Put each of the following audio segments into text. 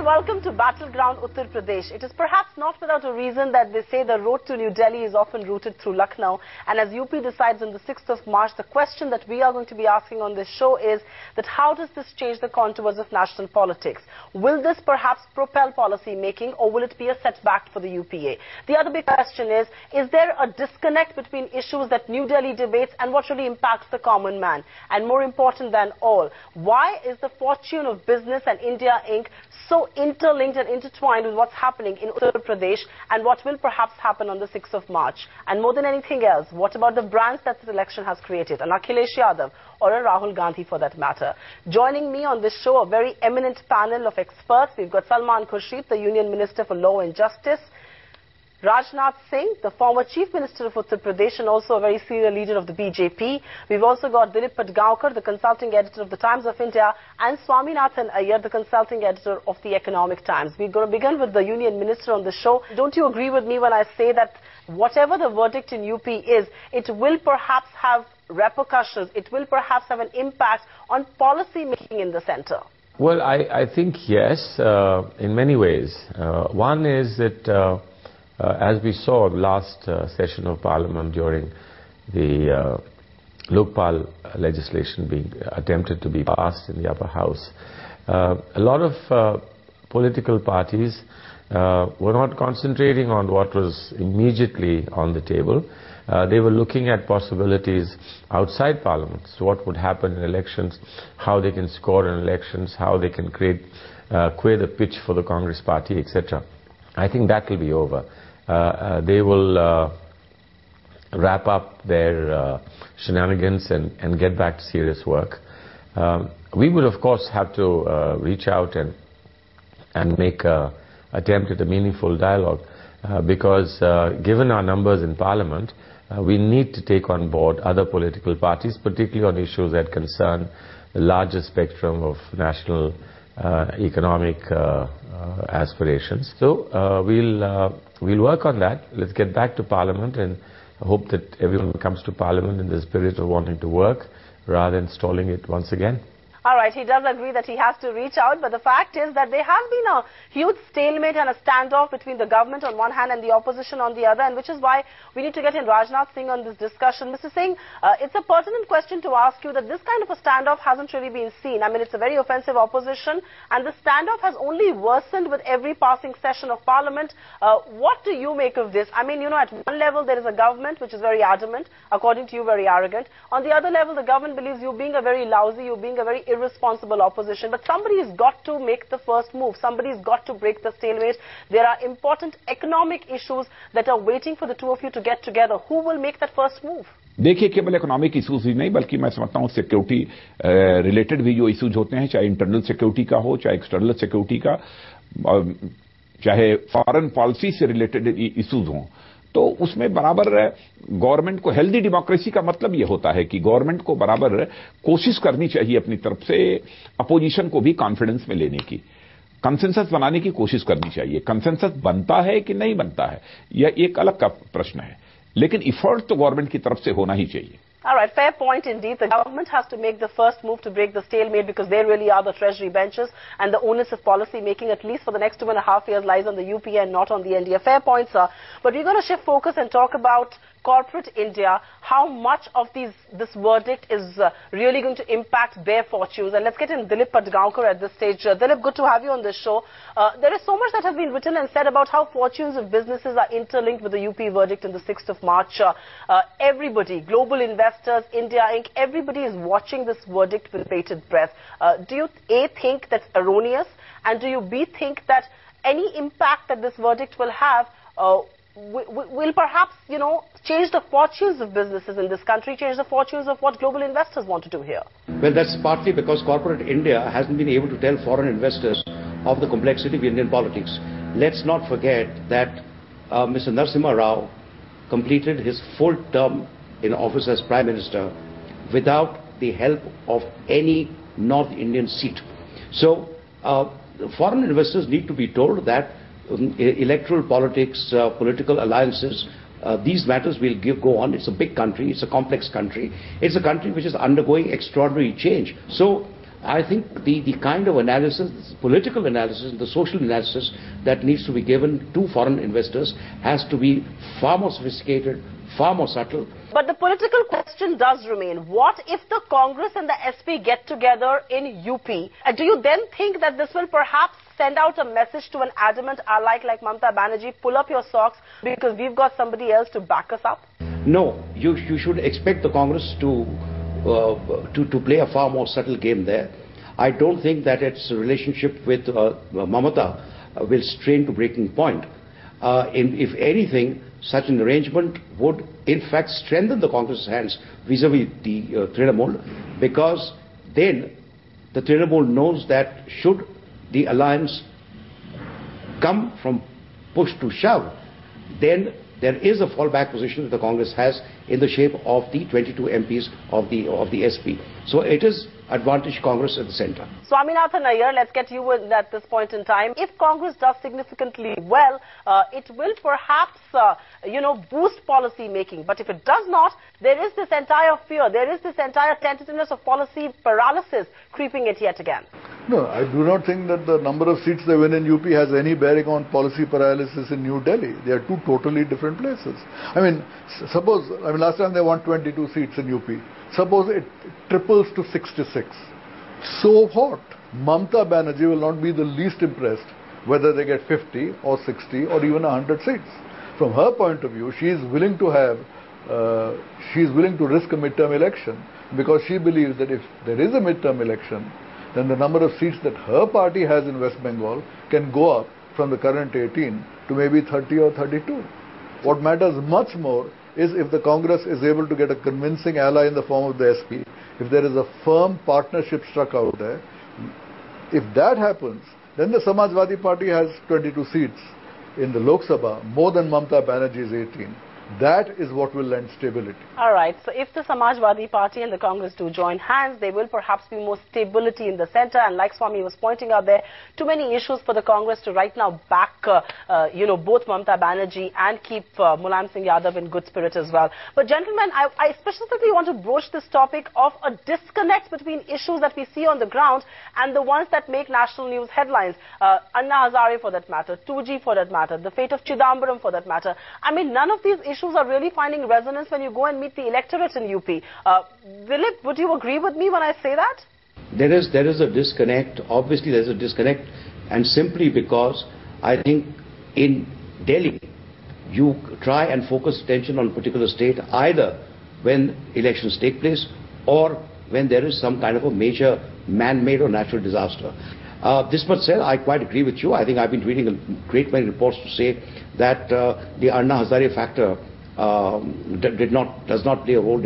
and welcome to Battleground Uttar Pradesh. It is perhaps not without a reason that they say the road to New Delhi is often routed through Lucknow. And as UP decides on the 6th of March, the question that we are going to be asking on this show is that how does this change the contours of national politics? Will this perhaps propel policy making, or will it be a setback for the UPA? The other big question is there a disconnect between issues that New Delhi debates and what really impacts the common man? And more important than all, why is the fortune of business and India Inc. so interlinked and intertwined with what's happening in Uttar Pradesh and what will perhaps happen on the 6th of March? And more than anything else, what about the brands that this election has created? An Akhilesh Yadav or a Rahul Gandhi for that matter. Joining me on this show, a very eminent panel of experts. We've got Salman Khurshid, the Union Minister for Law and Justice, Rajnath Singh, the former Chief Minister of Uttar Pradesh and also a very senior leader of the BJP. We've also got Dilip Padgaonkar, the consulting editor of the Times of India, and Swaminathan Iyer, the consulting editor of the Economic Times. We're going to begin with the Union Minister on the show. Don't you agree with me when I say that whatever the verdict in UP is, it will perhaps have repercussions, it will perhaps have an impact on policy making in the centre? Well, I think yes, in many ways. One is that as we saw last session of Parliament during the Lokpal legislation being attempted to be passed in the upper house, a lot of political parties were not concentrating on what was immediately on the table. They were looking at possibilities outside Parliament. So what would happen in elections, how they can score in elections, how they can clear the pitch for the Congress party, etc. I think that will be over. They will wrap up their shenanigans and get back to serious work. We would, of course, have to reach out and make an attempt at a meaningful dialogue because given our numbers in Parliament, we need to take on board other political parties, particularly on issues that concern the larger spectrum of national economic aspirations. So we'll work on that. Let's get back to Parliament and hope that everyone comes to Parliament in the spirit of wanting to work rather than stalling it once again. All right, he does agree that he has to reach out, but the fact is that there has been a huge stalemate and a standoff between the government on one hand and the opposition on the other, and which is why we need to get in Rajnath Singh on this discussion. Mr. Singh, it's a pertinent question to ask you that this kind of a standoff hasn't really been seen. I mean, it's a very offensive opposition, and the standoff has only worsened with every passing session of Parliament. What do you make of this? I mean, you know, at one level there is a government which is very adamant, according to you very arrogant. On the other level, the government believes you being a very lousy, you being a very irresponsible opposition, but somebody's got to make the first move. Somebody's got to break the stalemate. There are important economic issues that are waiting for the two of you to get together. Who will make that first move? देखिए, केवल economic issues ही नहीं बल्कि मैं समझता हूं security related भी जो issues होते हैं, चाहे इंटरनल सिक्योरिटी का हो, चाहे एक्सटर्नल सिक्योरिटी का, चाहे फॉरेन पॉलिसी से रिलेटेड इश्यूज हों, तो उसमें बराबर गवर्नमेंट को, हेल्दी डेमोक्रेसी का मतलब यह होता है कि गवर्नमेंट को बराबर कोशिश करनी चाहिए अपनी तरफ से अपोजिशन को भी कॉन्फिडेंस में लेने की, कंसेंसस बनाने की कोशिश करनी चाहिए. कंसेंसस बनता है कि नहीं बनता है यह एक अलग का प्रश्न है, लेकिन एफर्ट तो गवर्नमेंट की तरफ से होना ही चाहिए. All right, fair point indeed. The government has to make the first move to break the stalemate because they really are the treasury benches and the onus of policy making, at least for the next 2.5 years, lies on the UPA and not on the NDA. Fair point, sir. But we're going to shift focus and talk about corporate India, how much of this verdict is really going to impact their fortunes. And let's get in Dilip Padgaonkar at this stage. Dilip, good to have you on this show. There is so much that has been written and said about how fortunes of businesses are interlinked with the UP verdict on the 6th of March. Everybody, global investors, India Inc., everybody is watching this verdict with bated breath. Do you A, think that's erroneous, and do you B, think that any impact that this verdict will have will perhaps, you know, change the fortunes of businesses in this country, change the fortunes of what global investors want to do here? Well, that's partly because corporate India hasn't been able to tell foreign investors of the complexity of Indian politics. Let's not forget that Mr. Narasimha Rao completed his full term in office as Prime Minister without the help of any North Indian seat. So, foreign investors need to be told that electoral politics, political alliances, these matters will go on. It's a big country, it's a complex country, it's a country which is undergoing extraordinary change. So I think the kind of analysis, political analysis, the social analysis that needs to be given to foreign investors has to be far more sophisticated, far more subtle. But the political question does remain. What if the Congress and the SP get together in UP? Do you then think that this will perhaps send out a message to an adamant ally like Mamata Banerjee, pull up your socks because we've got somebody else to back us up? No, you should expect the Congress to play a far more subtle game there. I don't think that its relationship with Mamata will strain to breaking point. If anything, such an arrangement would in fact strengthen the Congress's hands vis-a-vis the Trinamool, because then the Trinamool knows that should the alliance come from push to shove, then there is a fallback position that the Congress has in the shape of the 22 MPs of the SP. So it is advantage Congress at the center. Swaminathan Iyer, let's get you in at this point in time. If Congress does significantly well, it will perhaps, boost policy making. But if it does not, there is this entire fear, there is this entire tentativeness of policy paralysis creeping it yet again. No, I do not think that the number of seats they win in UP has any bearing on policy paralysis in New Delhi. They are two totally different places. I mean, last time they won 22 seats in UP. Suppose it triples to 66. So what? Mamata Banerjee will not be the least impressed whether they get 50 or 60 or even 100 seats. From her point of view, she is willing to risk a midterm election, because she believes that if there is a midterm election, then the number of seats that her party has in West Bengal can go up from the current 18 to maybe 30 or 32. What matters much more is if the Congress is able to get a convincing ally in the form of the SP, if there is a firm partnership struck out there. If that happens, then the Samajwadi Party has 22 seats in the Lok Sabha, more than Mamata Banerjee's 18. That is what will lend stability. All right. So if the Samajwadi Party and the Congress do join hands, there will perhaps be more stability in the center. And like Swami was pointing out there, too many issues for the Congress to right now back, both Mamata Banerjee and keep Mulayam Singh Yadav in good spirit as well. But gentlemen, I specifically want to broach this topic of a disconnect between issues that we see on the ground and the ones that make national news headlines. Anna Hazare for that matter, 2G for that matter, the fate of Chidambaram for that matter. I mean, none of these issues are really finding resonance when you go and meet the electorate in UP. Dilip, would you agree with me when I say that? There is a disconnect. Obviously, there is a disconnect, and simply because I think in Delhi, you try and focus attention on a particular state either when elections take place or when there is some kind of a major man-made or natural disaster. This much said, I quite agree with you. I think I've been reading a great many reports to say that the Anna Hazare factor did not play a role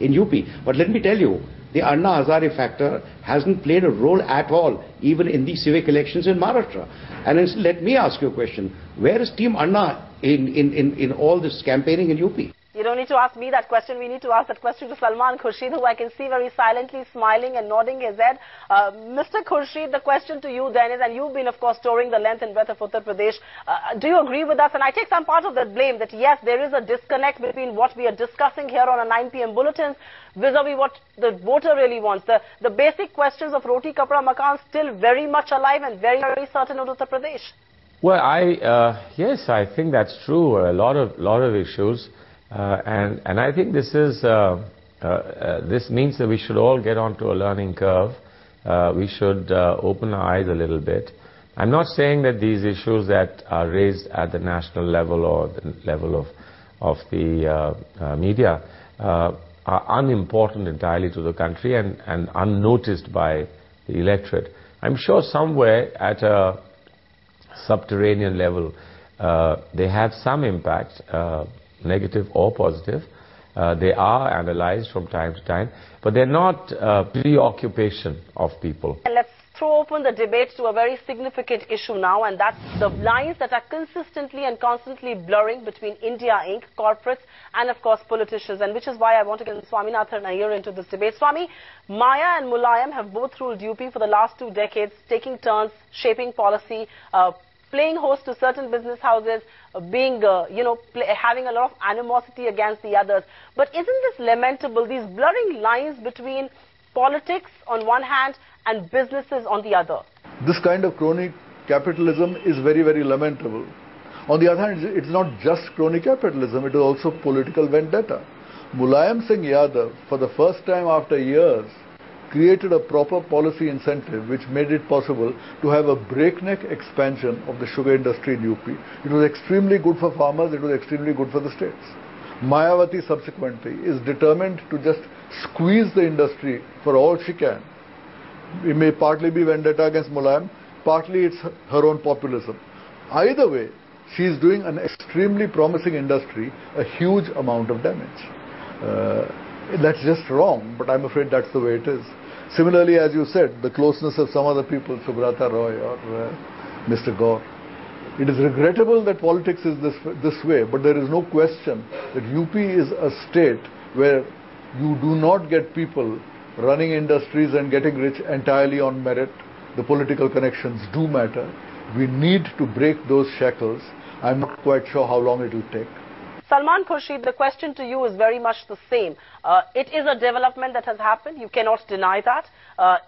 in UP. But let me tell you, the Anna Hazare factor hasn't played a role at all, even in the civic elections in Maharashtra. And let me ask you a question. Where is Team Anna in all this campaigning in UP? You don't need to ask me that question. We need to ask that question to Salman Khurshid, who I can see very silently smiling and nodding his head. Mr. Khurshid, the question to you then is, and you've been, of course, touring the length and breadth of Uttar Pradesh, do you agree with us? And I take some part of that blame that, yes, there is a disconnect between what we are discussing here on a 9 p.m. bulletin vis-a-vis what the voter really wants. The basic questions of Roti Kapra Makan still very much alive and very, very certain in Uttar Pradesh. Well, yes, I think that's true. A lot of issues. And I think this means that we should all get onto a learning curve. We should open our eyes a little bit. I'm not saying that these issues that are raised at the national level or the level of the media are unimportant entirely to the country and unnoticed by the electorate. I'm sure somewhere at a subterranean level they have some impact, negative or positive. They are analyzed from time to time, but they're not preoccupation of people. And let's throw open the debate to a very significant issue now, and that's the lines that are consistently and constantly blurring between India Inc., corporates, and of course politicians, and which is why I want to get Swaminathan Iyer into this debate. Swami, Maya and Mulayam have both ruled UP for the last 2 decades, taking turns, shaping policy, playing host to certain business houses, being, having a lot of animosity against the others. But isn't this lamentable, these blurring lines between politics on one hand and businesses on the other. This kind of crony capitalism is very, very lamentable. On the other hand, it's not just crony capitalism, it is also political vendetta. Mulayam Singh Yadav, for the first time after years, created a proper policy incentive which made it possible to have a breakneck expansion of the sugar industry in UP. It was extremely good for farmers, it was extremely good for the states. Mayawati subsequently is determined to just squeeze the industry for all she can. It may partly be vendetta against Mulayam, partly it's her own populism. Either way, she is doing an extremely promising industry a huge amount of damage. That's just wrong, but I'm afraid that's the way it is. Similarly, as you said, the closeness of some other people, Subrata Roy or Mr. Gaur. It is regrettable that politics is this way, but there is no question that UP is a state where you do not get people running industries and getting rich entirely on merit. The political connections do matter. We need to break those shackles. I'm not quite sure how long it will take. Salman Khurshid, the question to you is very much the same. It is a development that has happened. You cannot deny that,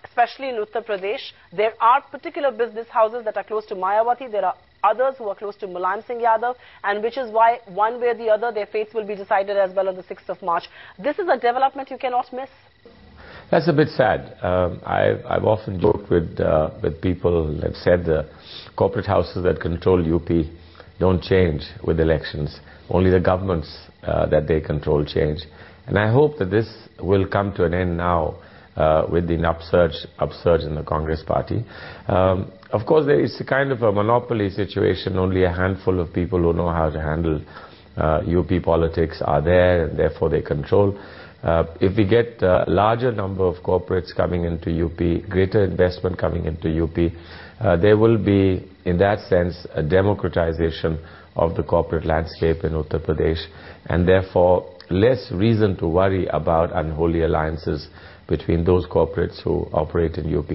especially in Uttar Pradesh. There are particular business houses that are close to Mayawati. There are others who are close to Mulayam Singh Yadav, and which is why one way or the other their fates will be decided as well on the 6th of March. This is a development you cannot miss. That's a bit sad. I've often joked with people that said the corporate houses that control UP don't change with elections. Only the governments that they control change. And I hope that this will come to an end now with the upsurge in the Congress party. Of course, it's a kind of a monopoly situation. Only a handful of people who know how to handle UP politics are there, and therefore they control. If we get a larger number of corporates coming into UP, greater investment coming into UP, there will be, in that sense, a democratization of the corporate landscape in Uttar Pradesh, and therefore less reason to worry about unholy alliances between those corporates who operate in UP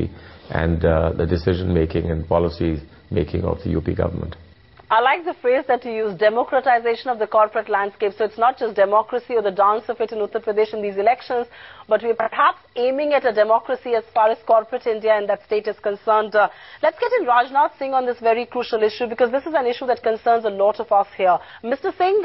and the decision making and policy making of the UP government. I like the phrase that you use, democratization of the corporate landscape. So it's not just democracy or the dance of it in Uttar Pradesh in these elections, but we're perhaps aiming at a democracy as far as corporate India in that state is concerned. Let's get in Rajnath Singh on this very crucial issue, because this is an issue that concerns a lot of us here. Mr. Singh,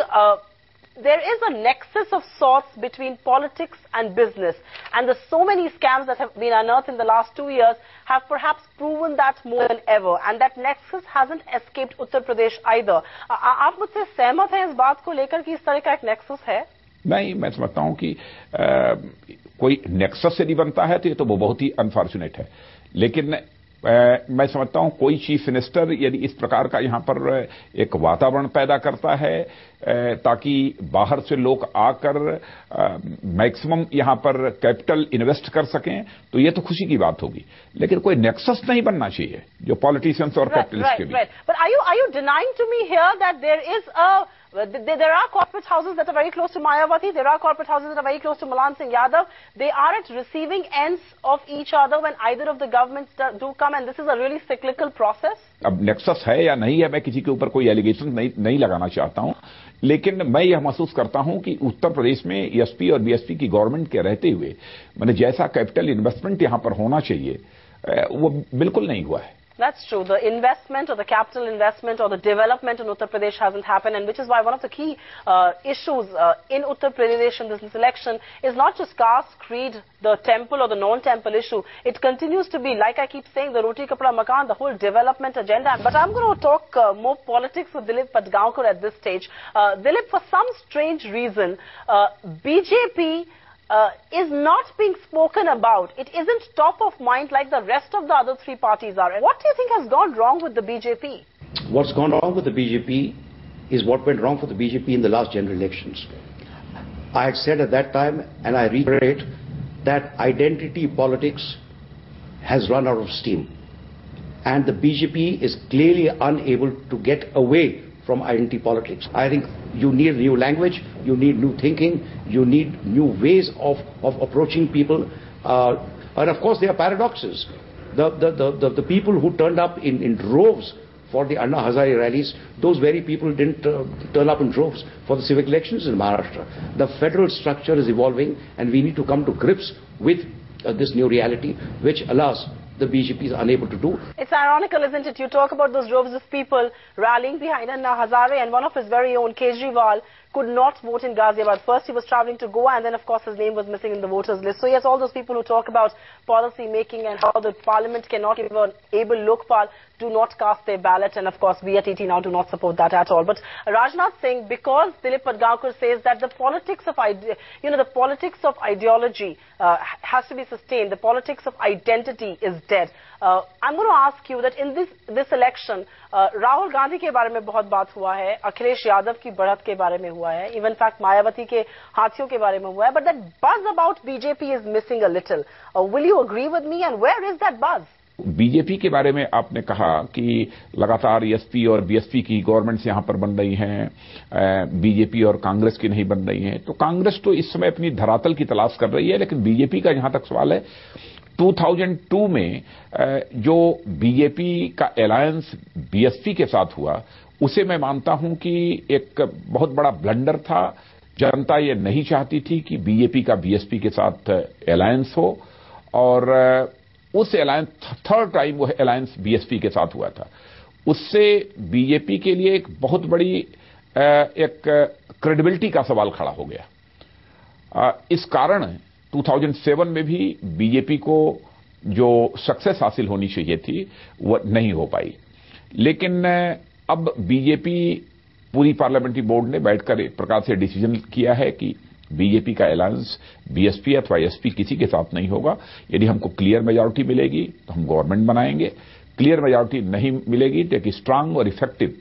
there is a nexus of sorts between politics and business, and the so many scams that have been unearthed in the last 2 years have perhaps proven that more than ever, and that nexus hasn't escaped Uttar Pradesh either. आप मुझसे सहमत हैं इस बात को लेकर कि इस तरह का एक नेक्सस है? नहीं, मैं समझता हूं कि कोई नेक्सस से नहीं बनता है तो वो बहुत ही अनफॉर्चुनेट है, लेकिन मैं समझता हूं कोई चीफ मिनिस्टर यदि इस प्रकार का यहां पर एक वातावरण पैदा करता है ताकि बाहर से लोग आकर मैक्सिमम यहां पर कैपिटल इन्वेस्ट कर सकें, तो ये तो खुशी की बात होगी, लेकिन कोई नेक्सस नहीं बनना चाहिए जो पॉलिटिशियंस और कैपिटलिस्ट के बीच. But are you denying to me here that there are corporate houses that are very close to Mayawati, there are corporate houses that are very close to Mulayam Singh Yadav. They are at receiving ends of each other when either of the governments do come, and this is a really cyclical process. अब nexus है या नहीं है, मैं किसी के ऊपर कोई एलिगेशन नहीं लगाना चाहता हूं, लेकिन मैं यह महसूस करता हूं कि उत्तर प्रदेश में एसपी और बीएसपी की गवर्नमेंट के रहते हुए मैंने जैसा कैपिटल इन्वेस्टमेंट यहां पर होना चाहिए वो बिल्कुल नहीं हुआ है. That's true. The investment or the capital investment or the development in Uttar Pradesh hasn't happened, and which is why one of the key issues in Uttar Pradesh in this election is not just caste, creed, the temple or the non-temple issue. It continues to be, like I keep saying, the roti kapda makan, the whole development agenda. But I'm going to talk more politics with Dilip Patgaonkar at this stage. Dilip, for some strange reason, BJP is not being spoken about. It isn't top of mind like the rest of the other three parties are. What do you think has gone wrong with the BJP? What's gone wrong with the BJP is what went wrong for the BJP in the last general elections. I had said at that time, and I reiterate, that identity politics has run out of steam. And the BJP is clearly unable to get away from identity politics. I think you need new language, you need new thinking, you need new ways of approaching people. And of course there are paradoxes. The people who turned up in droves for the Anna Hazare rallies, those very people didn't turn up in droves for the civic elections in Maharashtra. The federal structure is evolving, and we need to come to grips with this new reality, which alas, the BJP is unable to do. It's ironical, isn't it? You talk about those droves of people rallying behind Anna Hazare, and one of his very own, Kejriwal, could not vote in Ghaziabad. First, he was traveling to Goa, and then, of course, his name was missing in the voters list. So, yes, all those people who talk about policy making and how the parliament cannot give an able Lokpal do not cast their ballot, and, of course, we at ET Now do not support that at all. But Rajnath Singh, because Dilip Padgaonkar says that the politics of, the politics of ideology has to be sustained, the politics of identity is dead. I'm going to ask you that in this election, Rahul Gandhi के बारे में बहुत बात हुआ है, अखिलेश यादव की बढ़त के बारे में हुआ है, even fact मायावती के हाथियों के बारे में हुआ है, but that buzz about BJP is missing a little. Will you agree with me, and where is that buzz? BJP के बारे में आपने कहा कि लगातार एसपी और बीएसपी की गवर्नमेंट्स यहां पर बन रही हैं, बीजेपी और कांग्रेस की नहीं बन रही हैं, तो कांग्रेस तो इस समय अपनी धरातल की तलाश कर रही है, लेकिन बीजेपी का जहां तक सवाल है, 2002 में जो बीजेपी का अलायंस बीएसपी के साथ हुआ, उसे मैं मानता हूं कि एक बहुत बड़ा ब्लंडर था। जनता ये नहीं चाहती थी कि बीजेपी का बीएसपी के साथ अलायंस हो, और उस अलायंस थर्ड टाइम वो अलायंस बीएसपी के साथ हुआ था। उससे बीजेपी के लिए एक बहुत बड़ी एक क्रेडिबिलिटी का सवाल खड़ा हो गया। इस कारण 2007 में भी बीजेपी को जो सक्सेस हासिल होनी चाहिए थी वो नहीं हो पाई, लेकिन अब बीजेपी पूरी पार्लियामेंट्री बोर्ड ने बैठकर एक प्रकार से डिसीजन किया है कि बीजेपी का अलायंस बीएसपी अथवा एसपी किसी के साथ नहीं होगा। यदि हमको क्लियर मेजॉरिटी मिलेगी तो हम गवर्नमेंट बनाएंगे, क्लियर मेजॉरिटी नहीं मिलेगी तो एक स्ट्रांग और इफेक्टिव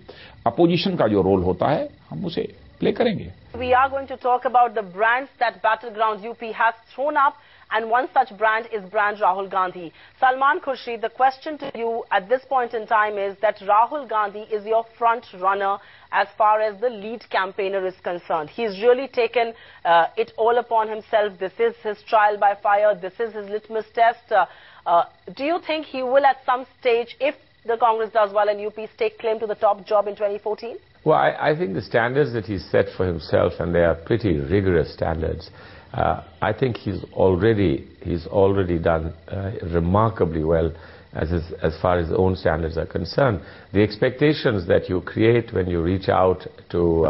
अपोजिशन का जो रोल होता है हम उसे प्ले करेंगे। We are going to talk about the brands that Battleground UP has thrown up, and one such brand is brand Rahul Gandhi. Salman Khurshid, the question to you at this point in time is that Rahul Gandhi is your front runner as far as the lead campaigner is concerned. He's really taken it all upon himself. This is his trial by fire. This is his litmus test. Do you think he will at some stage, if the Congress does well in UP, stake claim to the top job in 2014? Well, I think the standards that he's set for himself, and they are pretty rigorous standards, I think he's already done remarkably well as far as his own standards are concerned. The expectations that you create when you reach out to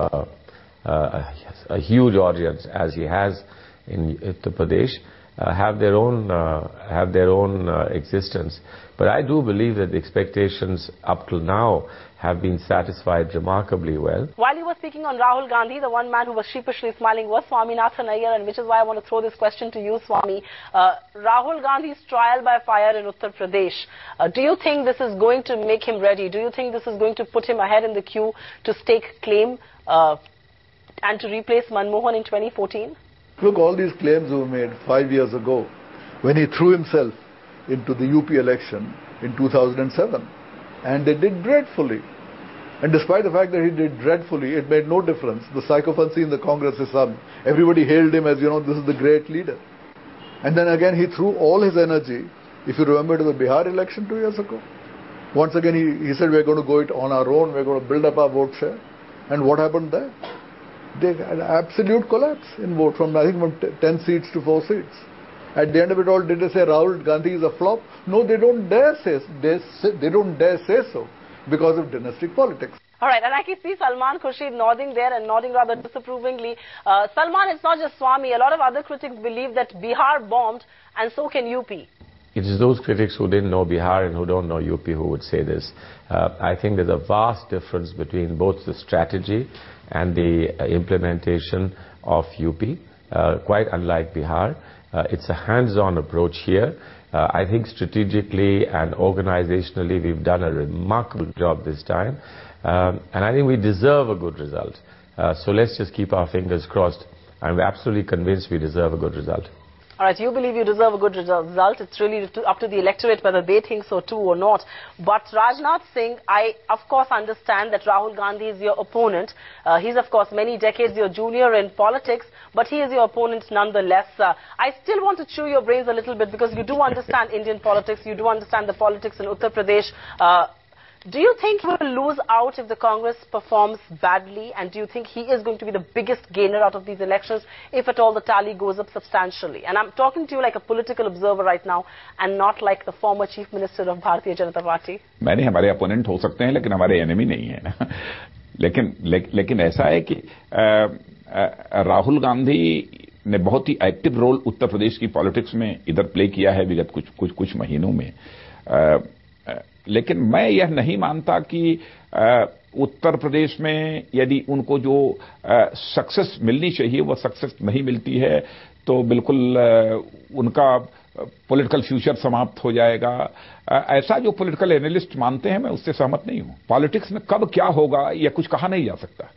a huge audience, as he has in Uttar Pradesh, have their own existence. But I do believe that the expectations up till now have been satisfied remarkably well. While you were speaking on Rahul Gandhi, the one man who was sheepishly smiling was Swaminathan Iyer, and which is why I want to throw this question to you, Swami. Rahul Gandhi's trial by fire in Uttar Pradesh, do you think this is going to make him ready? Do you think this is going to put him ahead in the queue to stake claim and to replace Manmohan in 2014? Look, all these claims were made 5 years ago when he threw himself into the UP election in 2007, and they did dreadfully. And despite the fact that he did dreadfully, it made no difference. The sycophancy in the Congress is some. Everybody hailed him as, this is the great leader. And then again he threw all his energy, if you remember, to the Bihar election 2 years ago. Once again he said, we're going to go it on our own, we're going to build up our vote share. And what happened there? They had absolute collapse in vote from, I think, from 10 seats to 4 seats. At the end of it all, did they say Rahul Gandhi is a flop? No, they don't dare say so because of dynastic politics. All right, and I can see Salman Khurshid nodding there and nodding rather disapprovingly. Salman, it's not just Swami. A lot of other critics believe that Bihar bombed, and so can UP. It is those critics who didn't know Bihar and who don't know UP who would say this. I think there's a vast difference between both the strategy and the implementation of UP, quite unlike Bihar. It's a hands-on approach here. I think strategically and organizationally we've done a remarkable job this time. And I think we deserve a good result. So let's just keep our fingers crossed. I'm absolutely convinced we deserve a good result. All right, you believe you deserve a good result. It's really up to the electorate whether they think so too or not. But Rajnath Singh, I of course understand that Rahul Gandhi is your opponent. He's of course many decades your junior in politics, but he is your opponent nonetheless. I still want to chew your brains a little bit because you do understand Indian politics. You do understand the politics in Uttar Pradesh. Do you think he will lose out if the Congress performs badly, and do you think he is going to be the biggest gainer out of these elections if at all the tally goes up substantially? And I'm talking to you like a political observer right now and not like the former Chief Minister of Bharatiya Janata Party. मैंने हमारे opponent हो सकते हैं लेकिन हमारे enemy नहीं है ना। लेकिन ऐसा है कि राहुल गांधी ने बहुत ही एक्टिव रोल उत्तर प्रदेश की पॉलिटिक्स में इधर प्ले किया है विगत कुछ महीनों में। लेकिन मैं यह नहीं मानता कि उत्तर प्रदेश में यदि उनको जो सक्सेस मिलनी चाहिए वो सक्सेस नहीं मिलती है तो बिल्कुल उनका पॉलिटिकल फ्यूचर समाप्त हो जाएगा। ऐसा जो पॉलिटिकल एनालिस्ट मानते हैं मैं उससे सहमत नहीं हूं। पॉलिटिक्स में कब क्या होगा यह कुछ कहा नहीं जा सकता।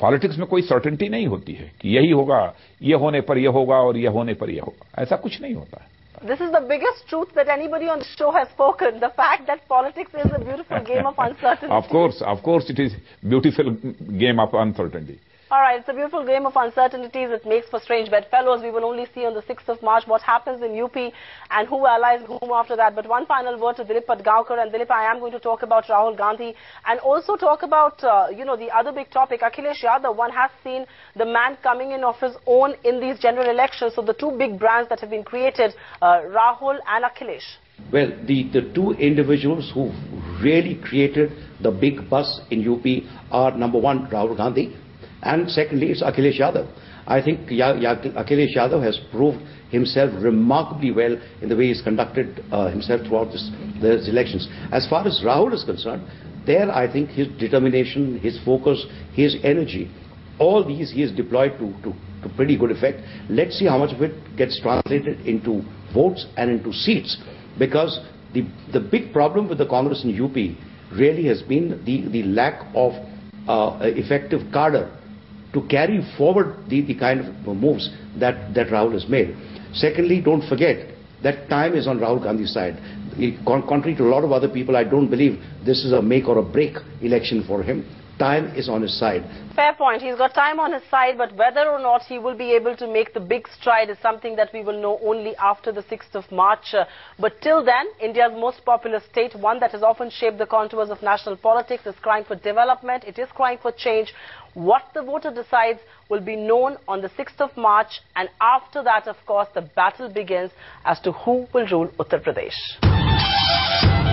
पॉलिटिक्स में कोई सर्टेनिटी नहीं होती है कि यही होगा, ये होने पर यह होगा और यह होने पर यह होगा, ऐसा कुछ नहीं होता है। This is the biggest truth that anybody on the show has spoken. The fact that politics is a beautiful game of uncertainty. Of course, it is beautiful game of uncertainty. All right, it's a beautiful game of uncertainties. It makes for strange bedfellows. We will only see on the 6th of March what happens in UP and who allies whom after that. But one final word to Dilip Padgaonkar. And Dilip, I am going to talk about Rahul Gandhi and also talk about, the other big topic, Akhilesh Yadav. One has seen the man coming in of his own in these general elections. So the two big brands that have been created, Rahul and Akhilesh. Well, the two individuals who really created the big buzz in UP are, number one, Rahul Gandhi, and secondly, it's Akhilesh Yadav. I think Akhilesh Yadav has proved himself remarkably well in the way he's conducted himself throughout these elections. As far as Rahul is concerned, there I think his determination, his focus, his energy, all these he has deployed to pretty good effect. Let's see how much of it gets translated into votes and into seats, because the big problem with the Congress in UP really has been the lack of effective cadre to carry forward the kind of moves that Rahul has made. Secondly, don't forget that time is on Rahul Gandhi's side. Contrary to a lot of other people, I don't believe this is a make or a break election for him. Time is on his side. Fair point. He's got time on his side, but whether or not he will be able to make the big stride is something that we will know only after the 6th of March. But till then, India's most populous state, one that has often shaped the contours of national politics, is crying for development. It is crying for change. What the voter decides will be known on the 6th of March, and after that, of course, the battle begins as to who will rule Uttar Pradesh.